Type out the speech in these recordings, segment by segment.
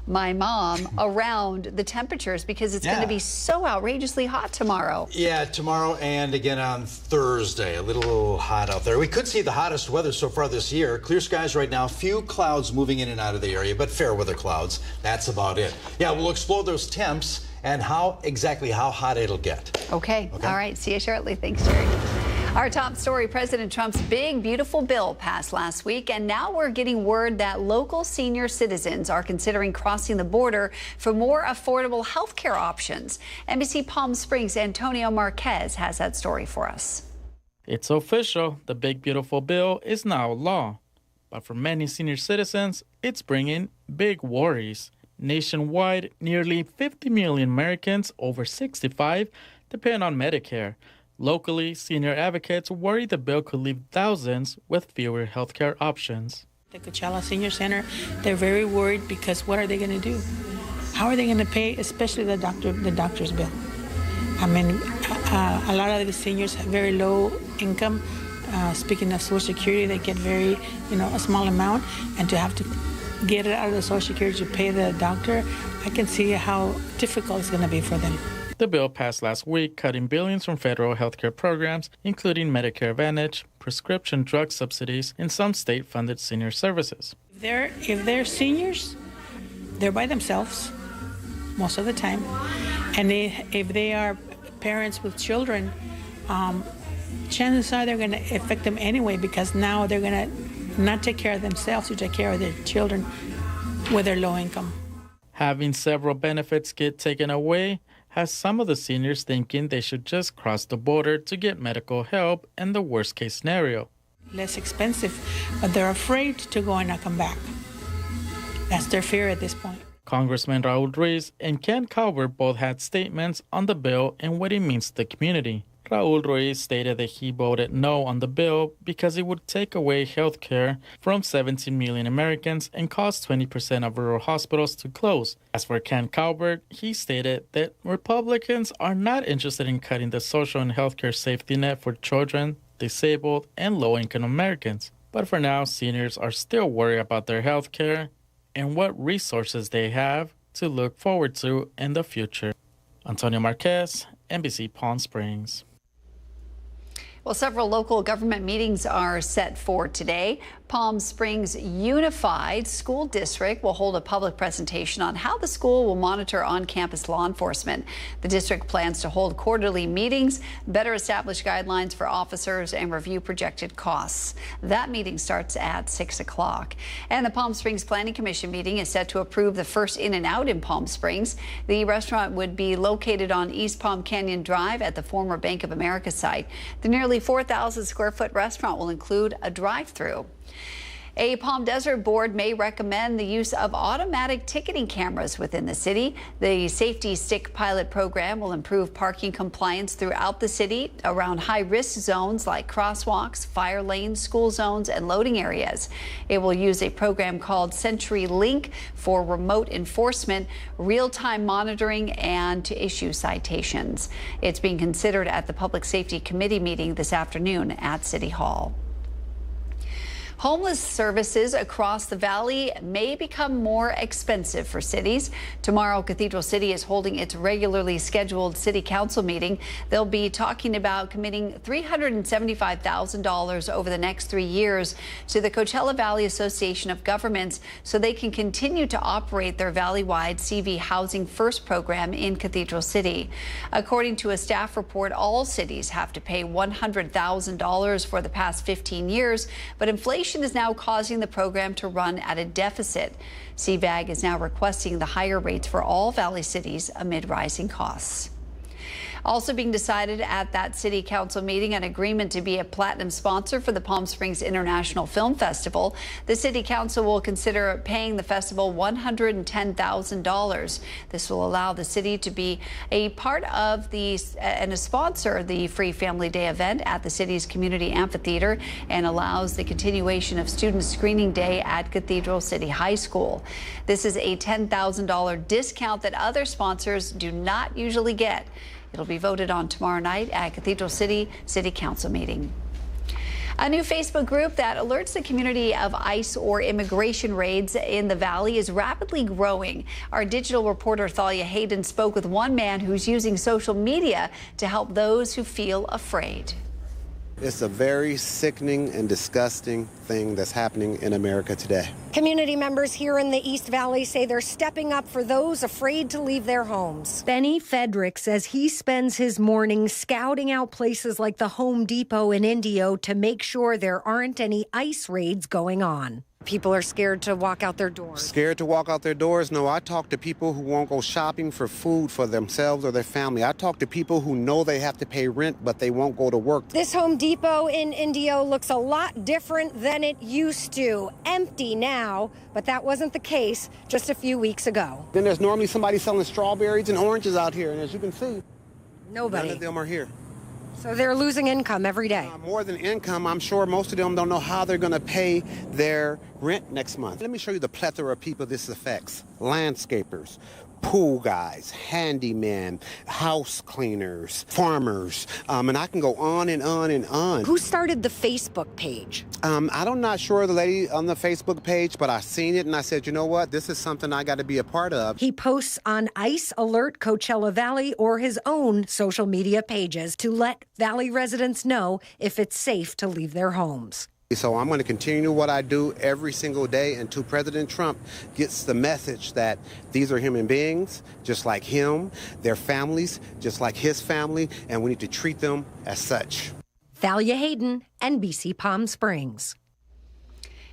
my mom around the temperatures because it's going to be so outrageously hot tomorrow. Yeah, tomorrow and again on Thursday. A little hot out there. We could see the hottest weather so far this year. Clear skies right now, few clouds moving in and out of the area, but fair weather clouds. That's about it. Yeah, we'll explore those temps and exactly how hot it'll get. Okay. All right. See you shortly. Thanks, Jerry. Our top story, President Trump's big, beautiful bill passed last week, and now we're getting word that local senior citizens are considering crossing the border for more affordable health care options. NBC Palm Springs' Antonio Marquez has that story for us. It's official. The big, beautiful bill is now law. But for many senior citizens, it's bringing big worries. Nationwide, nearly 50 million Americans over 65 depend on Medicare. Locally, senior advocates worry the bill could leave thousands with fewer healthcare options. The Coachella Senior Center, they're very worried because what are they going to do? How are they going to pay, especially the doctor's bill? I mean, a lot of the seniors have very low income. Speaking of Social Security, they get very, a small amount, and to have to get it out of the Social Security to pay the doctor, I can see how difficult it's going to be for them. The bill passed last week, cutting billions from federal healthcare programs, including Medicare Advantage, prescription drug subsidies, and some state-funded senior services. If they're seniors, they're by themselves most of the time. And if they are parents with children, chances are they're going to affect them anyway because now they're going to not take care of themselves to take care of their children with their low income. Having several benefits get taken away has some of the seniors thinking they should just cross the border to get medical help in the worst-case scenario. Less expensive, but they're afraid to go and not come back. That's their fear at this point. Congressman Raul Ruiz and Ken Calvert both had statements on the bill and what it means to the community. Raul Ruiz stated that he voted no on the bill because it would take away health care from 17 million Americans and cause 20% of rural hospitals to close. As for Ken Calvert, he stated that Republicans are not interested in cutting the social and health care safety net for children, disabled, and low-income Americans. But for now, seniors are still worried about their health care and what resources they have to look forward to in the future. Antonio Marquez, NBC Palm Springs. Well, several local government meetings are set for today. Palm Springs Unified School District will hold a public presentation on how the school will monitor on-campus law enforcement. The district plans to hold quarterly meetings, better establish guidelines for officers, and review projected costs. That meeting starts at 6 o'clock. And the Palm Springs Planning Commission meeting is set to approve the first In-N-Out in Palm Springs. The restaurant would be located on East Palm Canyon Drive at the former Bank of America site. The nearly 4,000 square foot restaurant will include a drive-through. A Palm Desert board may recommend the use of automatic ticketing cameras within the city. The Safety Stick pilot program will improve parking compliance throughout the city around high-risk zones like crosswalks, fire lanes, school zones, and loading areas. It will use a program called CenturyLink for remote enforcement, real-time monitoring, and to issue citations. It's being considered at the Public Safety Committee meeting this afternoon at City Hall. Homeless services across the valley may become more expensive for cities. Tomorrow, Cathedral City is holding its regularly scheduled city council meeting. They'll be talking about committing $375,000 over the next 3 years to the Coachella Valley Association of Governments so they can continue to operate their valley-wide CV Housing First program in Cathedral City. According to a staff report, all cities have to pay $100,000 for the past 15 years, but inflation is now causing the program to run at a deficit. CVAG is now requesting the higher rates for all Valley cities amid rising costs. Also being decided at that city council meeting, an agreement to be a platinum sponsor for the Palm Springs International Film Festival. The city council will consider paying the festival $110,000. This will allow the city to be a part of and a sponsor the Free Family Day event at the city's community amphitheater and allows the continuation of Student Screening Day at Cathedral City High School. This is a $10,000 discount that other sponsors do not usually get. It'll be voted on tomorrow night at Cathedral City Council meeting. A new Facebook group that alerts the community of ICE or immigration raids in the valley is rapidly growing. Our digital reporter Thalia Hayden spoke with one man who's using social media to help those who feel afraid. It's a very sickening and disgusting thing that's happening in America today. Community members here in the East Valley say they're stepping up for those afraid to leave their homes. Benny Fedrick says he spends his mornings scouting out places like the Home Depot in Indio to make sure there aren't any ICE raids going on. People are scared to walk out their doors. Scared to walk out their doors? No, I talk to people who won't go shopping for food for themselves or their family. I talk to people who know they have to pay rent, but they won't go to work. This Home Depot in Indio looks a lot different than it used to. Empty now, but that wasn't the case just a few weeks ago. Then there's normally somebody selling strawberries and oranges out here, and as you can see, nobody. None of them are here. So they're losing income every day. More than income, I'm sure most of them don't know how they're going to pay their rent next month. Let me show you the plethora of people this affects. Landscapers, pool guys, handymen, house cleaners, farmers, and I can go on and on and on. Who started the Facebook page? I'm not sure the lady on the Facebook page, but I seen it and I said, you know what? This is something I got to be a part of. He posts on ICE Alert Coachella Valley or his own social media pages to let Valley residents know if it's safe to leave their homes. So I'm going to continue what I do every single day until President Trump gets the message that these are human beings, just like him, their families, just like his family, and we need to treat them as such. Thalia Hayden, NBC Palm Springs.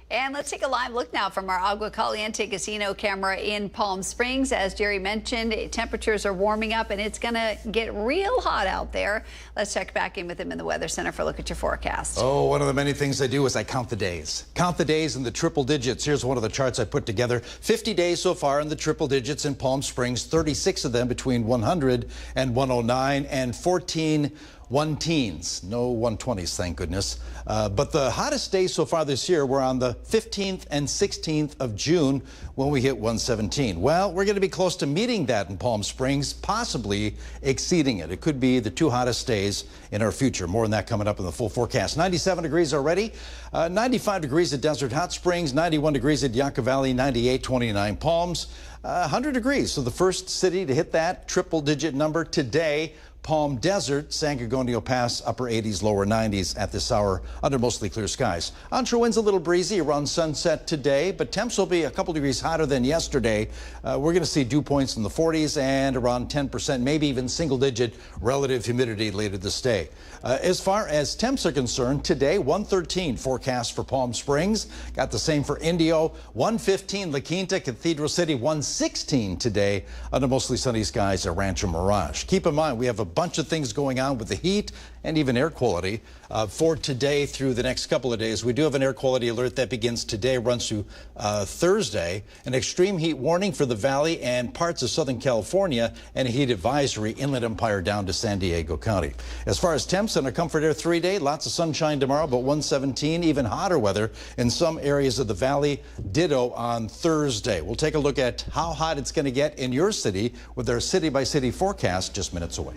And let's take a live look now from our Agua Caliente casino camera in Palm Springs. As Jerry mentioned, temperatures are warming up and it's going to get real hot out there. Let's check back in with him in the Weather Center for a look at your forecast. Oh, one of the many things I do is I count the days. Count the days in the triple digits. Here's one of the charts I put together. 50 days so far in the triple digits in Palm Springs, 36 of them between 100 and 109, and 14 one-teens, no 120s, thank goodness. But the hottest days so far this year were on the 15th and 16th of June when we hit 117. Well, we're going to be close to meeting that in Palm Springs, possibly exceeding it. It could be the two hottest days in our future. More on that coming up in the full forecast. 97 degrees already, 95 degrees at Desert Hot Springs, 91 degrees at Yucca Valley, 98, 29 Palms, 100 degrees. So the first city to hit that triple-digit number today. Palm Desert, San Gorgonio Pass, upper 80s, lower 90s at this hour under mostly clear skies. Onshore winds a little breezy around sunset today, but temps will be a couple degrees hotter than yesterday. We're going to see dew points in the 40s and around 10%, maybe even single-digit relative humidity later this day. As far as temps are concerned, today 113 forecast for Palm Springs. Got the same for Indio. 115 La Quinta, Cathedral City. 116 today under mostly sunny skies at Rancho Mirage. Keep in mind, we have a bunch of things going on with the heat and even air quality for today through the next couple of days. We do have an air quality alert that begins today, runs through Thursday. An extreme heat warning for the valley and parts of Southern California, and a heat advisory Inland Empire down to San Diego County. As far as temps and a Comfort Air 3-day, lots of sunshine tomorrow, but 117, even hotter weather in some areas of the valley. Ditto on Thursday. We'll take a look at how hot it's going to get in your city with our city-by-city forecast just minutes away.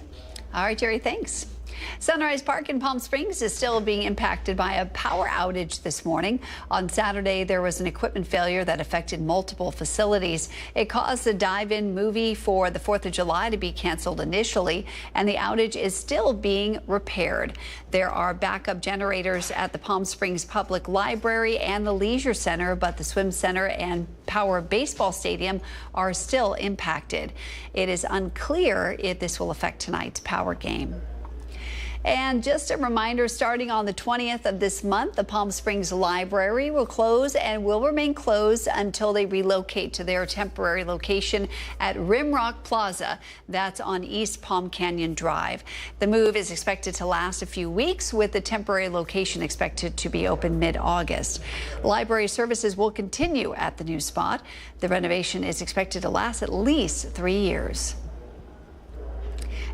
All right, Jerry, thanks. Sunrise Park in Palm Springs is still being impacted by a power outage this morning. On Saturday, there was an equipment failure that affected multiple facilities. It caused the dive-in movie for the 4th of July to be canceled initially, and the outage is still being repaired. There are backup generators at the Palm Springs Public Library and the Leisure Center, but the Swim Center and Power Baseball Stadium are still impacted. It is unclear if this will affect tonight's power game. And just a reminder, starting on the 20th of this month, the Palm Springs Library will close and will remain closed until they relocate to their temporary location at Rimrock Plaza. That's on East Palm Canyon Drive. The move is expected to last a few weeks, with the temporary location expected to be open mid-August. Library services will continue at the new spot. The renovation is expected to last at least 3 years.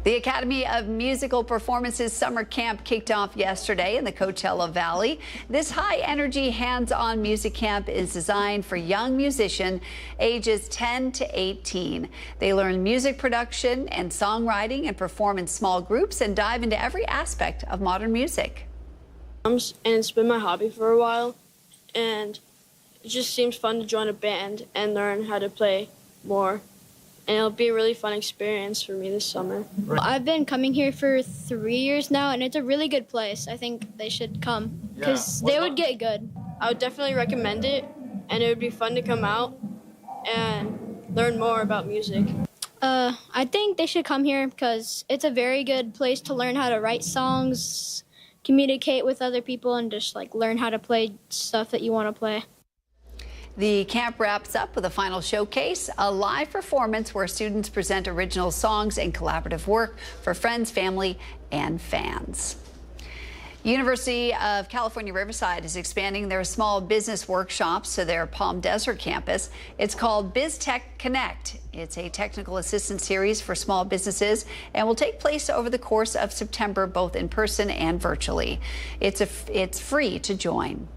The Academy of Musical Performance's summer camp kicked off yesterday in the Coachella Valley. This high-energy, hands-on music camp is designed for young musicians ages 10 to 18. They learn music production and songwriting and perform in small groups and dive into every aspect of modern music. And it's been my hobby for a while, and it just seems fun to join a band and learn how to play more. And it'll be a really fun experience for me this summer. I've been coming here for 3 years now, and it's a really good place. I think they should come because they would get good. I would definitely recommend it, and it would be fun to come out and learn more about music. I think they should come here because it's a very good place to learn how to write songs, communicate with other people, and just like learn how to play stuff that you want to play. The camp wraps up with a final showcase, a live performance where students present original songs and collaborative work for friends, family, and fans. University of California, Riverside is expanding their small business workshops to their Palm Desert campus. It's called BizTech Connect. It's a technical assistance series for small businesses and will take place over the course of September, both in person and virtually. It's free to join.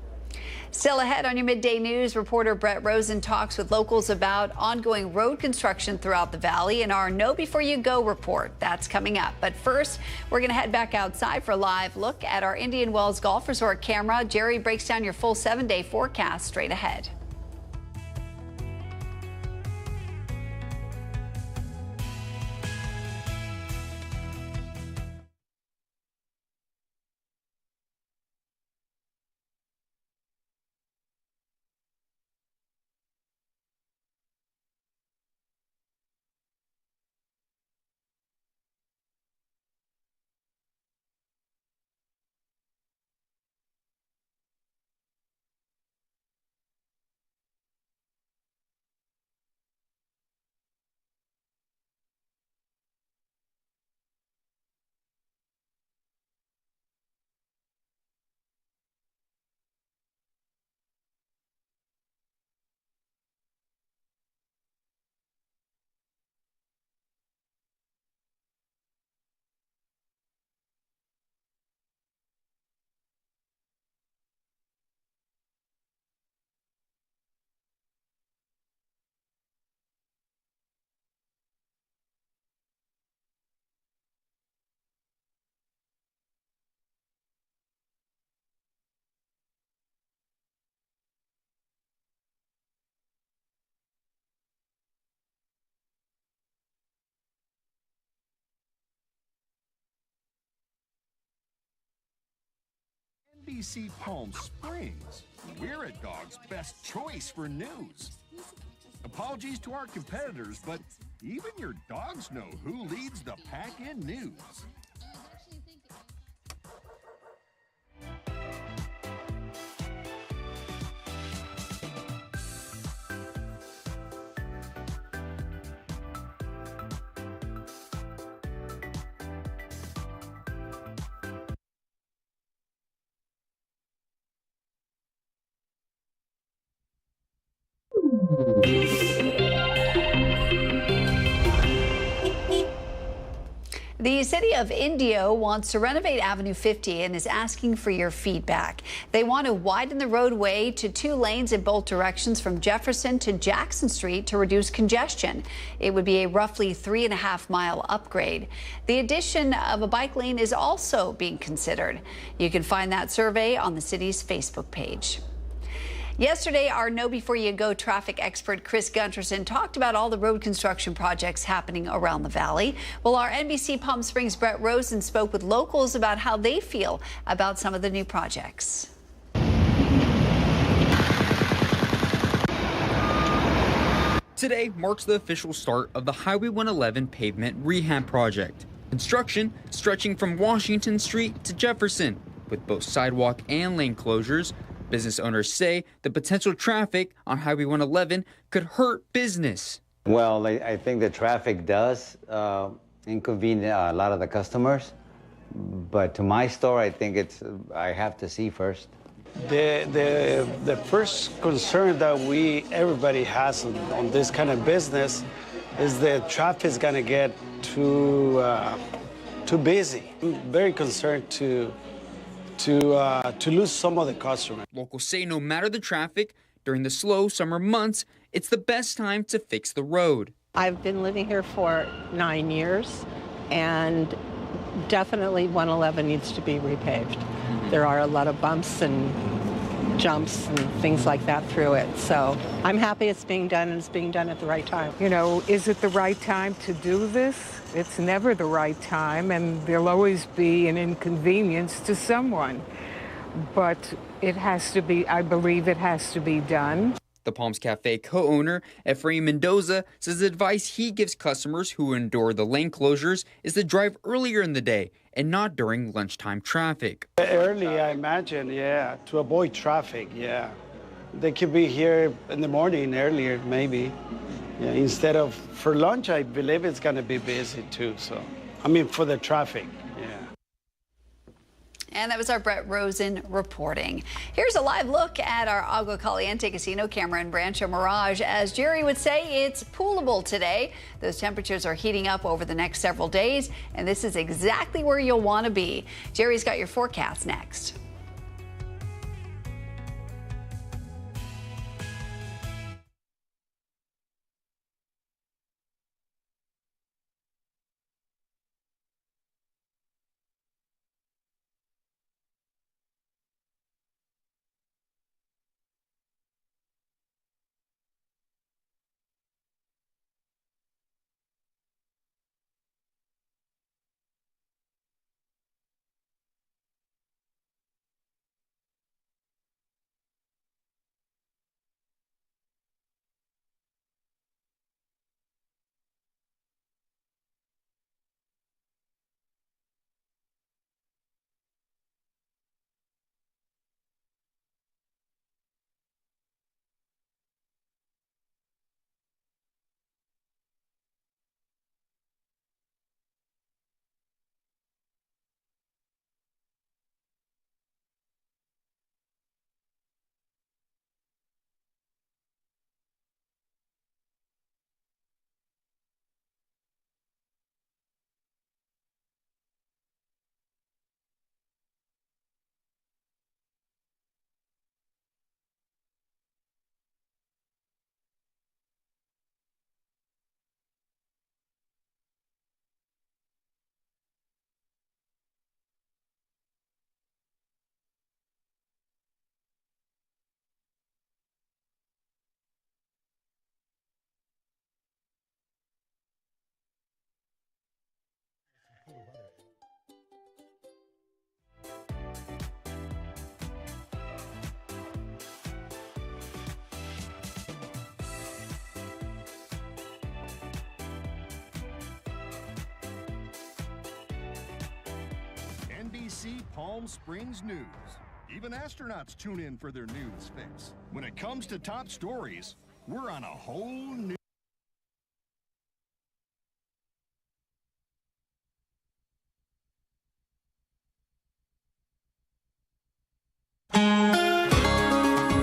Still ahead on your midday news, reporter Brett Rosen talks with locals about ongoing road construction throughout the valley in our Know Before You Go report. That's coming up. But first, we're going to head back outside for a live look at our Indian Wells Golf Resort camera. Jerry breaks down your full 7-day forecast straight ahead. NBC Palm Springs. We're a dog's best choice for news. Apologies to our competitors, but even your dogs know who leads the pack in news. The city of Indio wants to renovate Avenue 50 and is asking for your feedback. They want to widen the roadway to 2 lanes in both directions from Jefferson to Jackson Street to reduce congestion. It would be a roughly 3.5-mile upgrade. The addition of a bike lane is also being considered. You can find that survey on the city's Facebook page. Yesterday, our Know Before You Go traffic expert Chris Gunterson talked about all the road construction projects happening around the valley. Well, our NBC Palm Springs' Brett Rosen spoke with locals about how they feel about some of the new projects. Today marks the official start of the Highway 111 pavement rehab project. Construction stretching from Washington Street to Jefferson, with both sidewalk and lane closures. Business owners say the potential traffic on Highway 111 could hurt business. Well, I think the traffic does inconvenience a lot of the customers, but to my store, I think I have to see first. The first concern that everybody has on this kind of business is that traffic is going to get too busy. I'm very concerned to lose some of the customers. Locals say no matter the traffic, during the slow summer months, it's the best time to fix the road. I've been living here for 9 years, and definitely 111 needs to be repaved. there are a lot of bumps and jumps and things like that through it. So I'm happy it's being done, and it's being done at the right time. You know, is it the right time to do this? It's never the right time, and there'll always be an inconvenience to someone. But it has to be, I believe it has to be done. The Palms Cafe co-owner, Efrain Mendoza, says the advice he gives customers who endure the lane closures is to drive earlier in the day and not during lunchtime traffic. Early, I imagine, yeah, to avoid traffic, yeah. They could be here in the morning earlier, maybe. Yeah, instead of, for lunch, I believe it's going to be busy too, so. I mean, for the traffic. And that was our Brett Rosen reporting. Here's a live look at our Agua Caliente Casino camera in Rancho Mirage. As Jerry would say, it's poolable today. Those temperatures are heating up over the next several days, and this is exactly where you'll want to be. Jerry's got your forecast next. NBC Palm Springs News. Even astronauts tune in for their news fix. When it comes to top stories, we're on a whole new...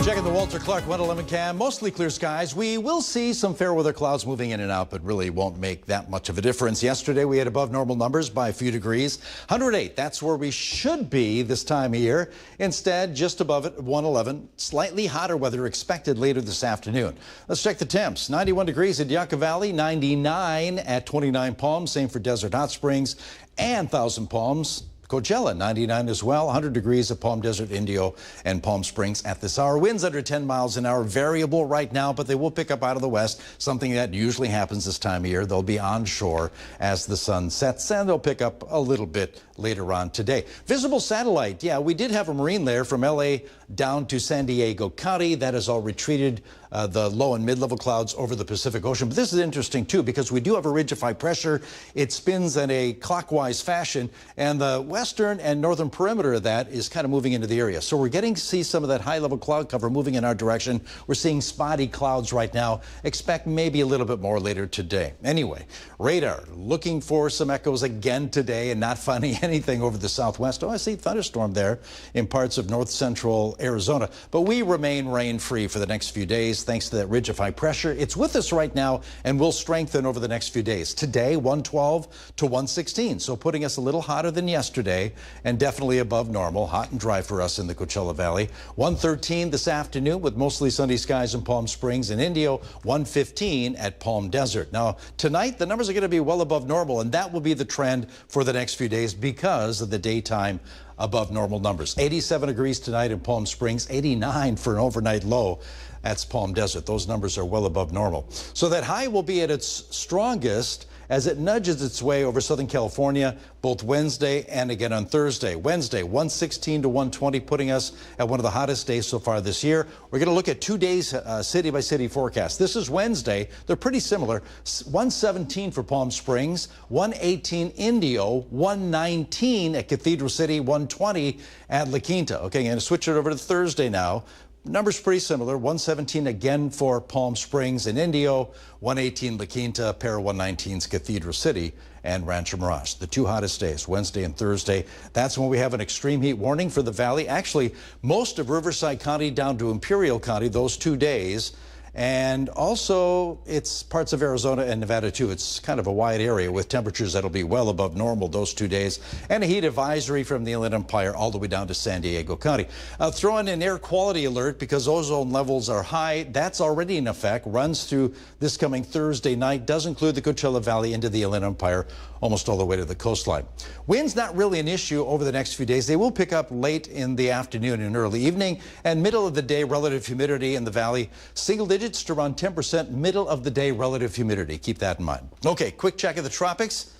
Checking the Walter Clark 111 cam, mostly clear skies. We will see some fair weather clouds moving in and out, but really won't make that much of a difference. Yesterday we had above normal numbers by a few degrees. 108, that's where we should be this time of year. Instead, just above it, 111. Slightly hotter weather expected later this afternoon. Let's check the temps. 91 degrees at Yucca Valley, 99 at 29 Palms, same for Desert Hot Springs and Thousand Palms. Coachella, 99 as well, 100 degrees at Palm Desert, Indio, and Palm Springs at this hour. Winds under 10 miles an hour, variable right now, but they will pick up out of the west, something that usually happens this time of year. They'll be onshore as the sun sets, and they'll pick up a little bit later on today. Visible satellite, yeah, we did have a marine layer from L.A. down to San Diego County. That has all retreated, the low and mid-level clouds over the Pacific Ocean. But this is interesting, too, because we do have a ridge of high pressure. It spins in a clockwise fashion, and the western and northern perimeter of that is kind of moving into the area. So we're getting to see some of that high-level cloud cover moving in our direction. We're seeing spotty clouds right now. Expect maybe a little bit more later today. Anyway, radar looking for some echoes again today and not finding anything over the southwest. Oh, I see thunderstorm there in parts of north central Arizona. But we remain rain-free for the next few days. days thanks to that ridge of high pressure. It's with us right now and will strengthen over the next few days. Today, 112 to 116, so putting us a little hotter than yesterday and definitely above normal. Hot and dry for us in the Coachella Valley. 113 this afternoon with mostly sunny skies in Palm Springs and Indio. 115 at Palm Desert. Now, tonight, the numbers are going to be well above normal, and that will be the trend for the next few days because of the daytime above normal numbers. 87 degrees tonight in Palm Springs, 89 for an overnight low. That's Palm Desert. Those numbers are well above normal. So that high will be at its strongest as it nudges its way over Southern California both Wednesday and again on Thursday. Wednesday, 116 to 120, putting us at one of the hottest days so far this year. We're going to look at 2 days city by city forecast. This is Wednesday. They're pretty similar. 117 for Palm Springs, 118 Indio, 119 at Cathedral City, 120 at La Quinta. Okay, I'm going to switch it over to Thursday now. Numbers pretty similar. 117 again for Palm Springs and Indio, 118 La Quinta, pair of 119s Cathedral City and Rancho Mirage. The two hottest days, Wednesday and Thursday. That's when we have an extreme heat warning for the valley. Actually, most of Riverside County down to Imperial County those 2 days. And also, it's parts of Arizona and Nevada, too. It's kind of a wide area with temperatures that'll be well above normal those 2 days. And a heat advisory from the Inland Empire all the way down to San Diego County. Throw in an air quality alert because ozone levels are high. That's already in effect. Runs through this coming Thursday night. Does include the Coachella Valley into the Inland Empire, almost all the way to the coastline. Winds not really an issue over the next few days. They will pick up late in the afternoon and early evening. And middle of the day, relative humidity in the valley, single digits to around 10%, middle of the day relative humidity. Keep that in mind. Okay, quick check of the tropics.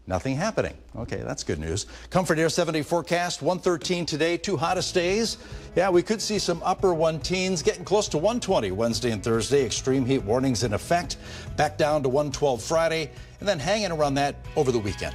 Nothing happening. Okay, that's good news. Comfort Air 7-day forecast, 113 today, 2 hottest days. Yeah, we could see some upper 110s, getting close to 120 Wednesday and Thursday. Extreme heat warnings in effect. Back down to 112 Friday, and then hanging around that over the weekend.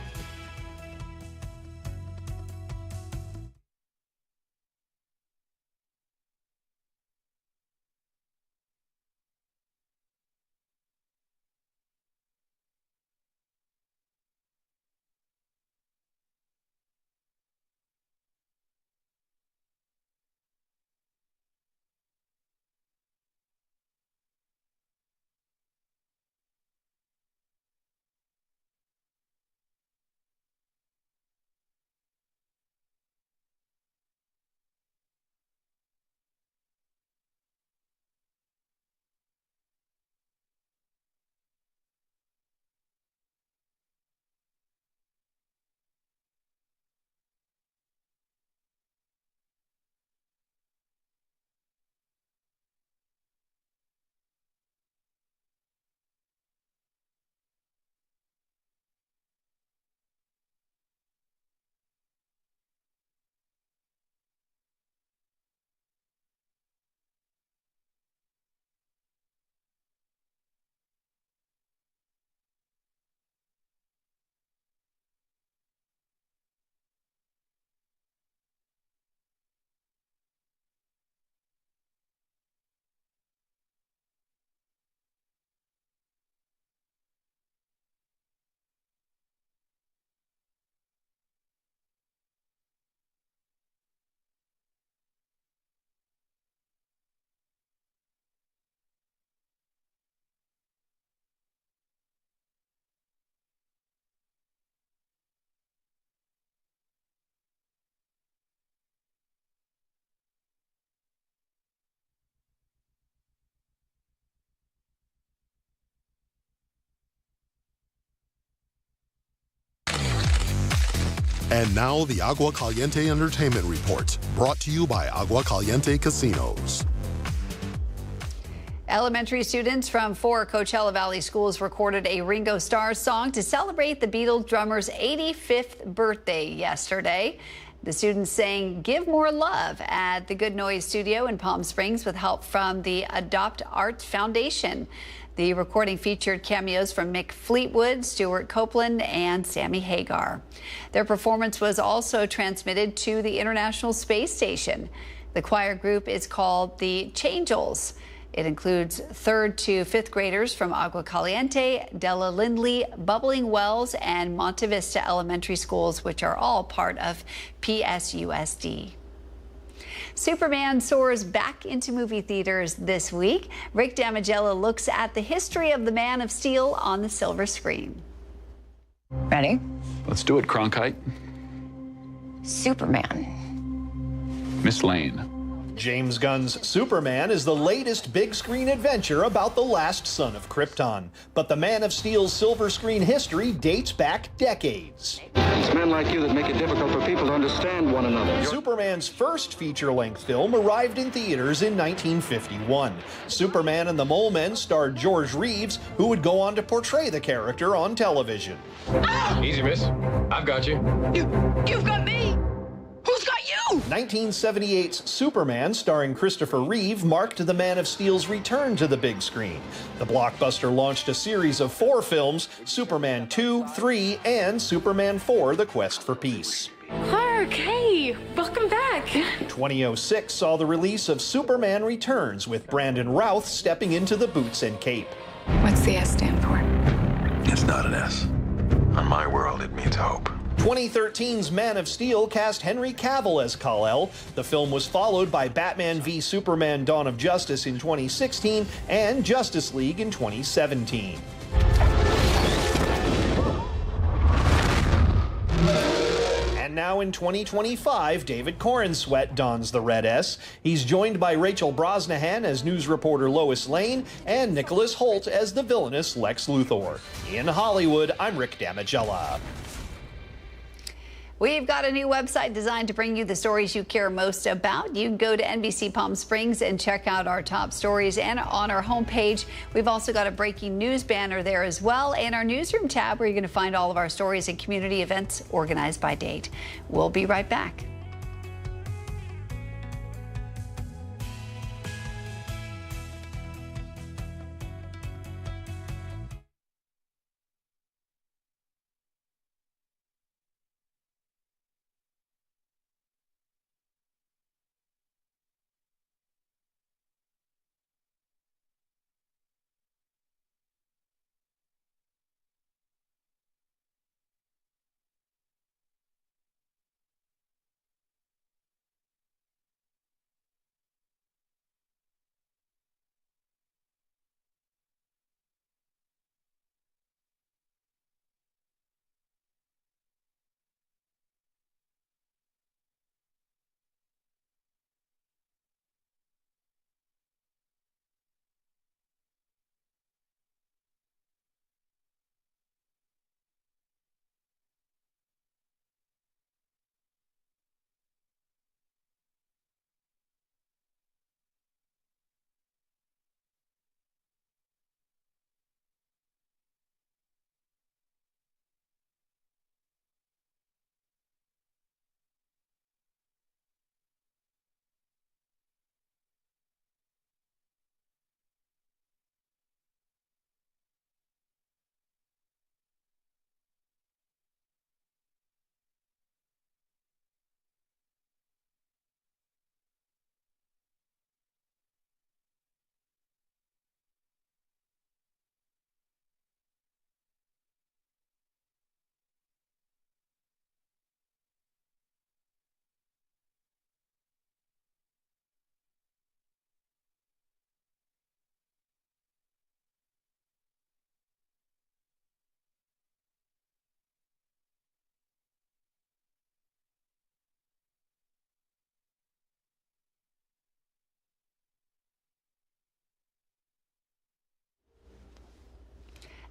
And now the Agua Caliente Entertainment Report, brought to you by Agua Caliente Casinos. Elementary students from 4 Coachella Valley schools recorded a Ringo Starr song to celebrate the Beatles drummer's 85th birthday yesterday. The students sang Give More Love at the Good Noise Studio in Palm Springs with help from the Adopt Art Foundation. The recording featured cameos from Mick Fleetwood, Stuart Copeland, and Sammy Hagar. Their performance was also transmitted to the International Space Station. The choir group is called the Changels. It includes 3rd to 5th graders from Agua Caliente, Della Lindley, Bubbling Wells, and Monte Vista Elementary Schools, which are all part of PSUSD. Superman soars back into movie theaters this week. Rick Damigella looks at the history of the Man of Steel on the silver screen. Ready? Let's do it, Cronkite. Superman. Miss Lane. James Gunn's Superman is the latest big-screen adventure about the last son of Krypton. But the Man of Steel's silver screen history dates back decades. It's men like you that make it difficult for people to understand one another. Superman's first feature-length film arrived in theaters in 1951. Superman and the Mole Men starred George Reeves, who would go on to portray the character on television. Easy, miss. I've got you. You've got me! Who's got you? 1978's Superman, starring Christopher Reeve, marked the Man of Steel's return to the big screen. The blockbuster launched a series of 4 films, Superman 2, 3, and Superman 4, The Quest for Peace. Clark, hey, welcome back. 2006 saw the release of Superman Returns, with Brandon Routh stepping into the boots and cape. What's the S stand for? It's not an S. On my world, it means hope. 2013's Man of Steel cast Henry Cavill as Kal-El. The film was followed by Batman v Superman: Dawn of Justice in 2016 and Justice League in 2017. And now in 2025, David Corenswet dons the red S. He's joined by Rachel Brosnahan as news reporter Lois Lane and Nicholas Hoult as the villainous Lex Luthor. In Hollywood, I'm Rick Damigella. We've got a new website designed to bring you the stories you care most about. You can go to NBC Palm Springs and check out our top stories. And on our homepage, we've also got a breaking news banner there as well, and our newsroom tab where you're going to find all of our stories and community events organized by date. We'll be right back.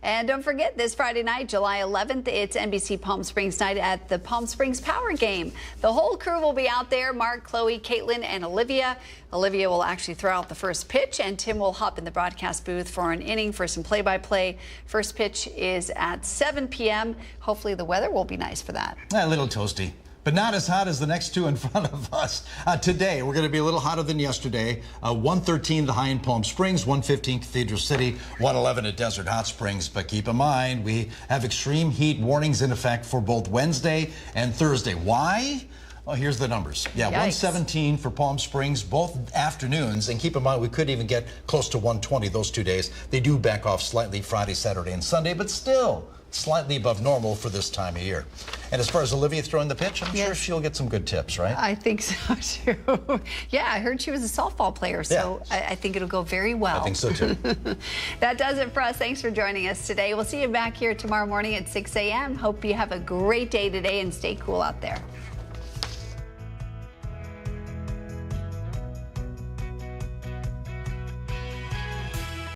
And don't forget, this Friday night, July 11th, it's NBC Palm Springs night at the Palm Springs Power Game. The whole crew will be out there: Mark, Chloe, Caitlin, and Olivia. Olivia will actually throw out the first pitch, and Tim will hop in the broadcast booth for an inning for some play-by-play. First pitch is at 7 p.m. Hopefully the weather will be nice for that. A little toasty, but not as hot as the next two in front of us. Today, we're going to be a little hotter than yesterday. 113 the high in Palm Springs, 115 Cathedral City, 111 at Desert Hot Springs. But keep in mind, we have extreme heat warnings in effect for both Wednesday and Thursday. Why? Well, here's the numbers. Yeah, Yikes. 117 for Palm Springs, both afternoons. And keep in mind, we could even get close to 120 those 2 days. They do back off slightly Friday, Saturday, and Sunday, but still slightly above normal for this time of year. And as far as Olivia throwing the pitch, I'm sure Yes. she'll get some good tips, right? I think so too. Yeah, I heard she was a softball player, so I think it'll go very well. I think so too. That does it for us. Thanks for joining us today. We'll see you back here tomorrow morning at 6 a.m. Hope you have a great day today and stay cool out there.